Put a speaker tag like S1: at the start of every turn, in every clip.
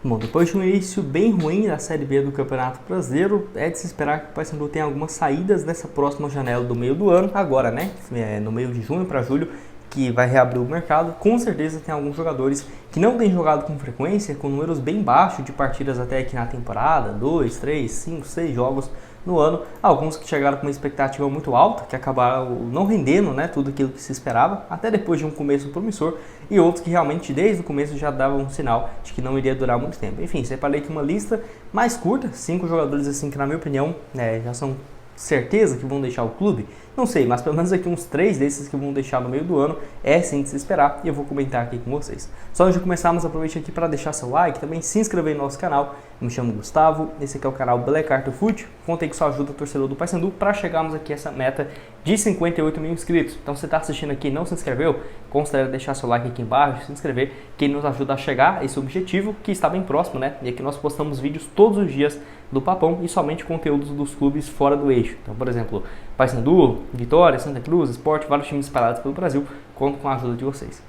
S1: Bom, depois de um início bem ruim da Série B do Campeonato Brasileiro, é de se esperar que o Paysandu tenha algumas saídas nessa próxima janela do meio do ano, agora, né, no meio de junho para julho, que vai reabrir o mercado. Com certeza tem alguns jogadores que não têm jogado com frequência, com números bem baixos de partidas até aqui na temporada, 2, 3, 5, 6 jogos no ano, alguns que chegaram com uma expectativa muito alta, que acabaram não rendendo, né, tudo aquilo que se esperava, até depois de um começo promissor, e outros que realmente desde o começo já davam um sinal de que não iria durar muito tempo. Enfim, separei aqui uma lista mais curta, 5 jogadores assim que na minha opinião já são certeza que vão deixar o clube? Não sei, mas pelo menos aqui uns 3 desses que vão deixar no meio do ano é sim de se esperar e eu vou comentar aqui com vocês. Só antes de começarmos, aproveite aqui para deixar seu like, também se inscrever no nosso canal. Eu me chamo Gustavo, esse aqui é o canal Black Art Foot. Contei com sua ajuda, torcedor do Paysandu, para chegarmos aqui a essa meta de 58 mil inscritos. Então, se você está assistindo aqui e não se inscreveu, considere deixar seu like aqui embaixo, se inscrever, que nos ajuda a chegar a esse objetivo que está bem próximo, né? E aqui nós postamos vídeos todos os dias do Papão e somente conteúdos dos clubes fora do eixo. Então, por exemplo, Paysandu, Vitória, Santa Cruz, Sport, vários times espalhados pelo Brasil, conto com a ajuda de vocês.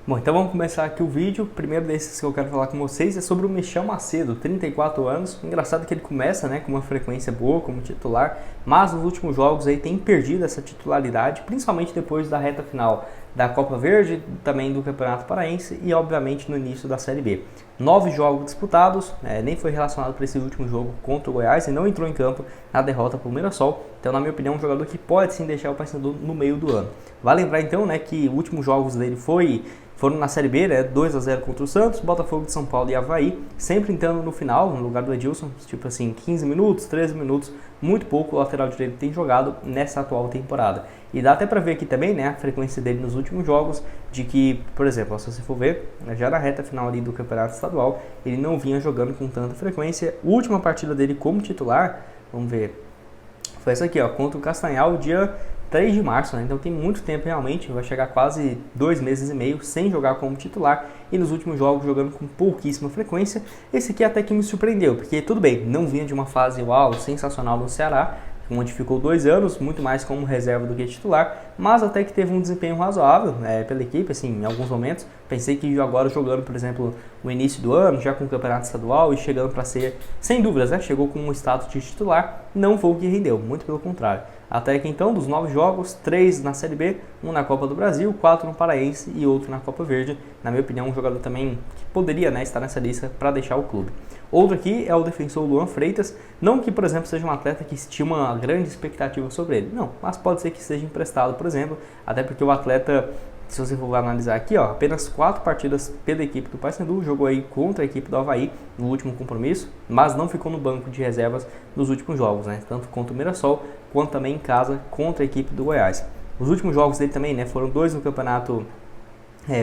S1: Bom, então vamos começar aqui o vídeo. O primeiro desses que eu quero falar com vocês é sobre o Michel Macedo, 34 anos. Engraçado que ele começa, né, com uma frequência boa como titular, mas nos últimos jogos aí tem perdido essa titularidade, principalmente depois da reta final da Copa Verde, também do Campeonato Paraense e obviamente no início da Série B. 9 jogos disputados, nem foi relacionado para esse último jogo contra o Goiás e não entrou em campo na derrota para o Mirassol. Então, na minha opinião, é um jogador que pode sim deixar o Paysandu no meio do ano. Vale lembrar então, né, que os últimos jogos dele foram na Série B, né, 2-0 contra o Santos, Botafogo de São Paulo e Avaí, sempre entrando no final, no lugar do Edilson, tipo assim, 15 minutos, 13 minutos, muito pouco o lateral direito tem jogado nessa atual temporada. E dá até pra ver aqui também, né, a frequência dele nos últimos jogos, de que, por exemplo, se você for ver, já na reta final ali do Campeonato Estadual, ele não vinha jogando com tanta frequência. A última partida dele como titular, vamos ver, foi essa aqui, ó, contra o Castanhal, dia 3 de março, né? Então tem muito tempo realmente, vai chegar quase 2 meses e meio sem jogar como titular e nos últimos jogos jogando com pouquíssima frequência. Esse aqui até que me surpreendeu, porque tudo bem, não vinha de uma fase uau, sensacional no Ceará, onde ficou 2 anos, muito mais como reserva do que titular, mas até que teve um desempenho razoável pela equipe, assim, em alguns momentos. Pensei que agora jogando, por exemplo, no início do ano, já com o Campeonato Estadual e chegando para ser, sem dúvidas, né, chegou com um status de titular, não foi o que rendeu, muito pelo contrário. Até que então, dos 9 jogos, 3 na Série B, 1 na Copa do Brasil, 4 no Paraense e outro na Copa Verde. Na minha opinião, um jogador também que poderia, né, estar nessa lista para deixar o clube. Outro aqui é o defensor Luan Freitas, não que, por exemplo, seja um atleta que tinha uma grande expectativa sobre ele, não, mas pode ser que seja emprestado, por exemplo, até porque o atleta, se você for analisar aqui, ó, apenas 4 partidas pela equipe do Paysandu, jogou aí contra a equipe do Avaí no último compromisso, mas não ficou no banco de reservas nos últimos jogos, né, tanto contra o Mirassol, quanto também em casa contra a equipe do Goiás. Os últimos jogos dele também, né, foram 2 no Campeonato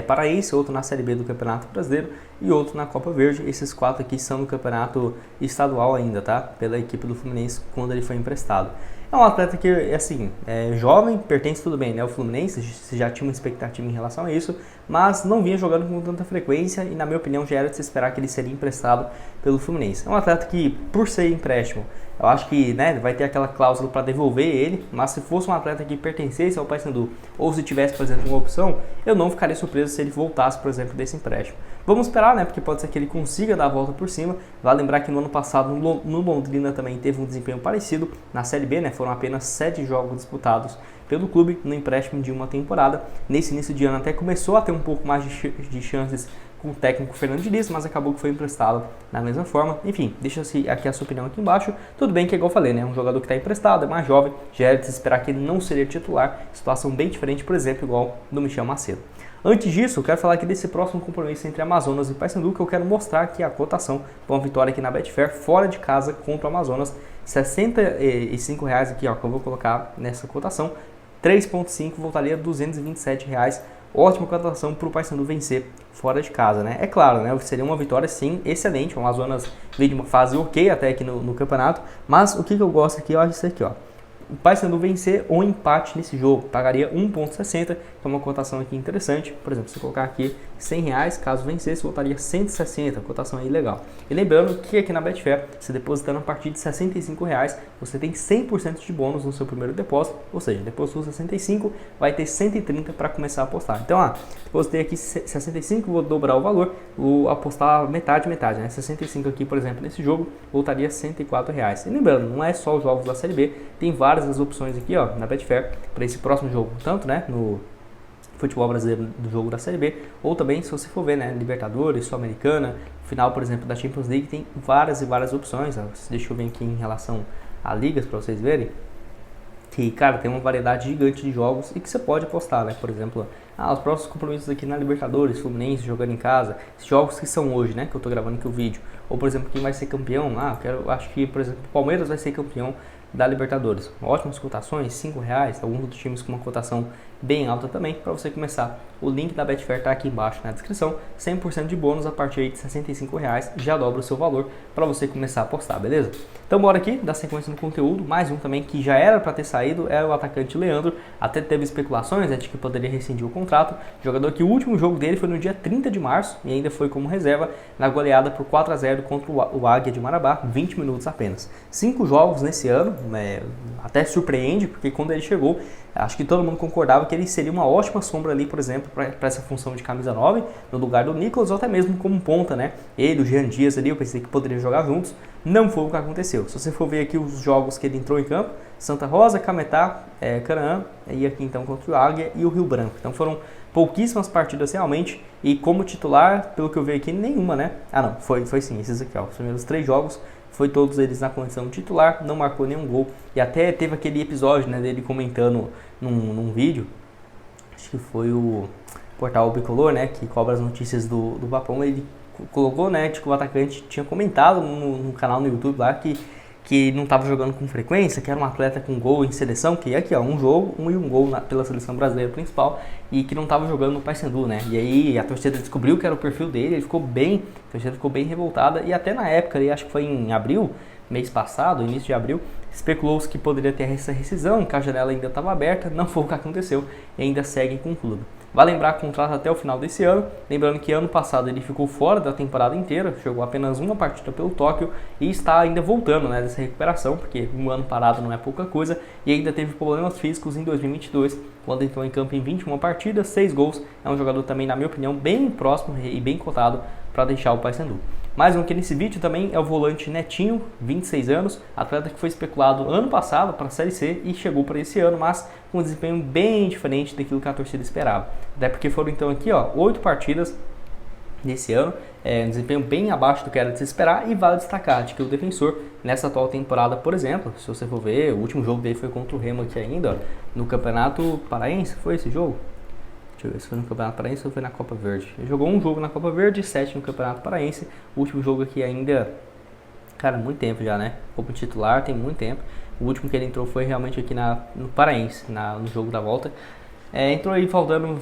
S1: Paraense, outro na Série B do Campeonato Brasileiro e outro na Copa Verde. Esses 4 aqui são no Campeonato Estadual ainda, tá? Pela equipe do Fluminense quando ele foi emprestado. É um atleta que, assim, é jovem, pertence tudo bem, né? O Fluminense já tinha uma expectativa em relação a isso, mas não vinha jogando com tanta frequência e, na minha opinião, já era de se esperar que ele seria emprestado pelo Fluminense. É um atleta que, por ser empréstimo, eu acho que, né, vai ter aquela cláusula para devolver ele, mas se fosse um atleta que pertencesse ao Paysandu ou se tivesse, por exemplo, uma opção, eu não ficaria surpreso se ele voltasse, por exemplo, desse empréstimo. Vamos esperar, né, porque pode ser que ele consiga dar a volta por cima. Vale lembrar que no ano passado no Londrina também teve um desempenho parecido na Série B, né, foram apenas 7 jogos disputados pelo clube no empréstimo de uma temporada. Nesse início de ano até começou a ter um pouco mais de chances com o técnico Fernando Diniz, mas acabou que foi emprestado da mesma forma. Enfim, deixa aqui a sua opinião aqui embaixo. Tudo bem que, igual eu falei, né, um jogador que está emprestado, é mais jovem, já era de se esperar que ele não seria titular. Situação bem diferente, por exemplo, igual do Michel Macedo. Antes disso, eu quero falar aqui desse próximo compromisso entre Amazonas e Paysandu, que eu quero mostrar aqui a cotação para uma vitória aqui na Betfair, fora de casa contra o Amazonas. R$ 65,00 aqui, ó, que eu vou colocar nessa cotação. 3,5 voltaria R$ 227,00. Ótima cotação para o Paysandu vencer fora de casa, né? É claro, né? Seria uma vitória, sim, excelente. O Amazonas veio de uma fase ok até aqui no campeonato. Mas o que eu gosto aqui, eu acho isso aqui, ó. o Paysandu vencer ou empate nesse jogo. Pagaria 1,60, que é uma cotação aqui interessante. Por exemplo, se eu colocar aqui R$100, caso vencesse, voltaria 160, cotação aí legal. E lembrando que aqui na Betfair, você depositando a partir de R$65, você tem 100% de bônus no seu primeiro depósito, ou seja, depositou 65, vai ter 130 para começar a apostar. Então, depositei aqui 65, vou dobrar o valor, vou apostar metade, né? 65 aqui, por exemplo, nesse jogo, voltaria R$104. E lembrando, não é só os jogos da Série B, tem várias as opções aqui, ó, na Betfair, para esse próximo jogo, tanto, né, no futebol brasileiro do jogo da Série B, ou também, se você for ver, né, Libertadores, Sul-Americana, final, por exemplo, da Champions League, tem várias e várias opções. Ó. Deixa eu ver aqui em relação a ligas, para vocês verem, que, cara, tem uma variedade gigante de jogos e que você pode apostar, né, por exemplo, os próximos compromissos aqui na Libertadores, Fluminense jogando em casa, esses jogos que são hoje, né, que eu tô gravando aqui o vídeo, ou, por exemplo, quem vai ser campeão, acho que, por exemplo, o Palmeiras vai ser campeão da Libertadores. Ótimas cotações, R$5, alguns outros times com uma cotação bem alta também, para você começar. O link da Betfair está aqui embaixo na descrição, 100% de bônus a partir de R$65, já dobra o seu valor para você começar a apostar, beleza? Então bora aqui, dar sequência no conteúdo, mais um também que já era para ter saído, é o atacante Leandro, até teve especulações, de que poderia rescindir o contrato, jogador que o último jogo dele foi no dia 30 de março, e ainda foi como reserva na goleada por 4-0 contra o Águia de Marabá, 20 minutos apenas. 5 jogos nesse ano, até surpreende, porque quando ele chegou, acho que todo mundo concordava que ele seria uma ótima sombra ali, por exemplo, para essa função de camisa 9, no lugar do Nicolas, ou até mesmo como ponta, né? Ele, o Jean Dias ali, eu pensei que poderiam jogar juntos, não foi o que aconteceu. Se você for ver aqui os jogos que ele entrou em campo, Santa Rosa, Cametá, Canaã, e aqui então contra o Águia e o Rio Branco. Então foram pouquíssimas partidas realmente, e como titular, pelo que eu vi aqui, nenhuma, né? Não, foi sim, esses aqui, ó, os primeiros 3 jogos, foi todos eles na condição titular, não marcou nenhum gol. E até teve aquele episódio, né, dele comentando num vídeo, acho que foi o portal Bicolor, né, que cobra as notícias do Vapão. Ele colocou, né, que o atacante tinha comentado no canal no YouTube lá que não estava jogando com frequência, que era um atleta com gol em seleção, que aqui, ó, um jogo, um gol pela seleção brasileira principal, e que não estava jogando no Paysandu, né? E aí a torcida descobriu que era o perfil dele, a torcida ficou bem revoltada, e até na época, acho que foi em abril, mês passado, início de abril, especulou-se que poderia ter essa rescisão, que a janela ainda estava aberta, não foi o que aconteceu, e ainda segue com o clube. Vai lembrar contrato até o final desse ano, lembrando que ano passado ele ficou fora da temporada inteira, jogou apenas uma partida pelo Tóquio e está ainda voltando, né, dessa recuperação, porque um ano parado não é pouca coisa, e ainda teve problemas físicos em 2022, quando entrou em campo em 21 partidas, 6 gols, é um jogador também, na minha opinião, bem próximo e bem cotado para deixar o Paysandu. Mais um que nesse vídeo também é o volante Netinho, 26 anos, atleta que foi especulado ano passado para a Série C e chegou para esse ano, mas com um desempenho bem diferente daquilo que a torcida esperava. Até porque foram então aqui, ó, 8 partidas nesse ano, um desempenho bem abaixo do que era de se esperar, e vale destacar de que o defensor, nessa atual temporada, por exemplo, se você for ver, o último jogo dele foi contra o Remo aqui ainda, ó, no Campeonato Paraense, foi esse jogo? Deixa eu ver se foi no Campeonato Paraense ou foi na Copa Verde. Ele jogou um jogo na Copa Verde e 7 no Campeonato Paraense. O último jogo aqui ainda, cara, muito tempo já, né? Como titular, tem muito tempo. O último que ele entrou foi realmente aqui no Paraense, no jogo da volta. Entrou aí faltando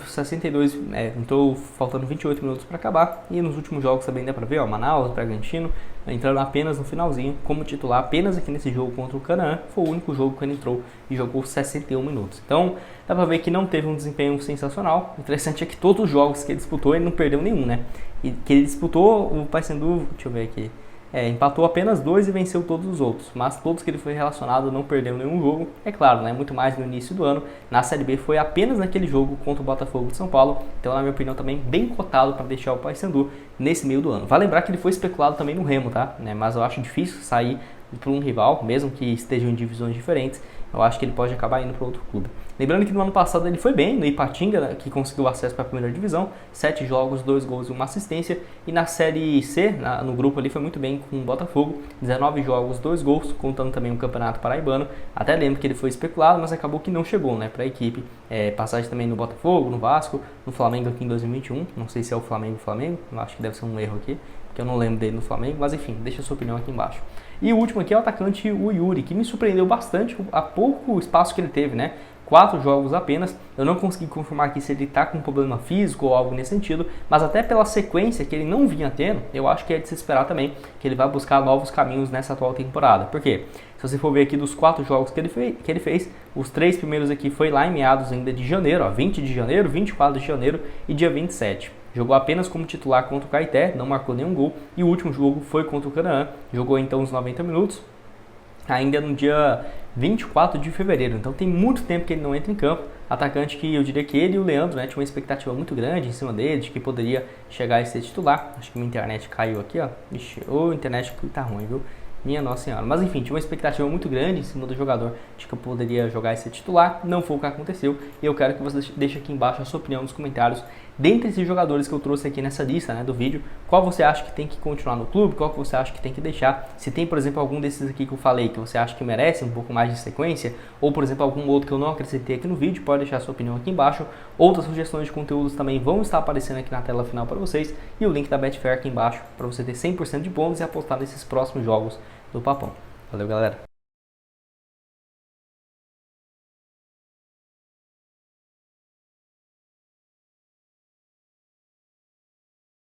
S1: 28 minutos para acabar, e nos últimos jogos também dá para ver, ó, Manaus, Bragantino, entrando apenas no finalzinho como titular, apenas aqui nesse jogo contra o Canaã, foi o único jogo que ele entrou e jogou 61 minutos. Então dá para ver que não teve um desempenho sensacional. O interessante é que todos os jogos que ele disputou ele não perdeu nenhum, né? E que ele disputou, o Paysandu, deixa eu ver aqui, empatou apenas 2 e venceu todos os outros, mas todos que ele foi relacionado não perdeu nenhum jogo. É claro, né, muito mais no início do ano. Na Série B foi apenas naquele jogo contra o Botafogo de São Paulo, então na minha opinião também bem cotado para deixar o Paysandu nesse meio do ano. Vale lembrar que ele foi especulado também no Remo, tá? Mas eu acho difícil sair para um rival, mesmo que estejam em divisões diferentes. Eu acho que ele pode acabar indo para outro clube. Lembrando que no ano passado ele foi bem no Ipatinga, que conseguiu acesso para a primeira divisão, 7 jogos, 2 gols e 1 assistência. E na Série C, no grupo ali, foi muito bem com o Botafogo, 19 jogos, 2 gols, contando também o Campeonato Paraibano. Até lembro que ele foi especulado, mas acabou que não chegou, né, para a equipe. Passagem também no Botafogo, no Vasco, no Flamengo aqui em 2021. Não sei se é o Flamengo, eu acho que deve ser um erro aqui, porque eu não lembro dele no Flamengo, mas enfim, deixa a sua opinião aqui embaixo. E o último aqui é o atacante, o Yuri, que me surpreendeu bastante a pouco espaço que ele teve, né? 4 jogos apenas. Eu não consegui confirmar aqui se ele está com problema físico ou algo nesse sentido, mas até pela sequência que ele não vinha tendo, eu acho que é de se esperar também que ele vai buscar novos caminhos nessa atual temporada. Por quê? Se você for ver aqui dos 4 jogos que ele fez, os 3 primeiros aqui foi lá em meados ainda de janeiro, ó, 20 de janeiro, 24 de janeiro e dia 27. Jogou apenas como titular contra o Caeté, não marcou nenhum gol, e o último jogo foi contra o Canaã, jogou então os 90 minutos, ainda no dia 24 de fevereiro, então tem muito tempo que ele não entra em campo. Atacante que eu diria que ele e o Leandro, né, tinham uma expectativa muito grande em cima dele, de que poderia chegar a ser titular. Acho que minha internet caiu aqui, ó. Ixi, a internet tá ruim, viu? Minha Nossa Senhora. Mas enfim, tinha uma expectativa muito grande em cima do jogador, de que eu poderia jogar e ser titular. Não foi o que aconteceu. E eu quero que você deixe aqui embaixo a sua opinião nos comentários. Dentre esses jogadores que eu trouxe aqui nessa lista, né, do vídeo, qual você acha que tem que continuar no clube, qual que você acha que tem que deixar. Se tem, por exemplo, algum desses aqui que eu falei que você acha que merece um pouco mais de sequência, ou, por exemplo, algum outro que eu não acrescentei aqui no vídeo, pode deixar a sua opinião aqui embaixo. Outras sugestões de conteúdos também vão estar aparecendo aqui na tela final para vocês. E o link da Betfair aqui embaixo para você ter 100% de bônus e apostar nesses próximos jogos do Papão. Valeu, galera!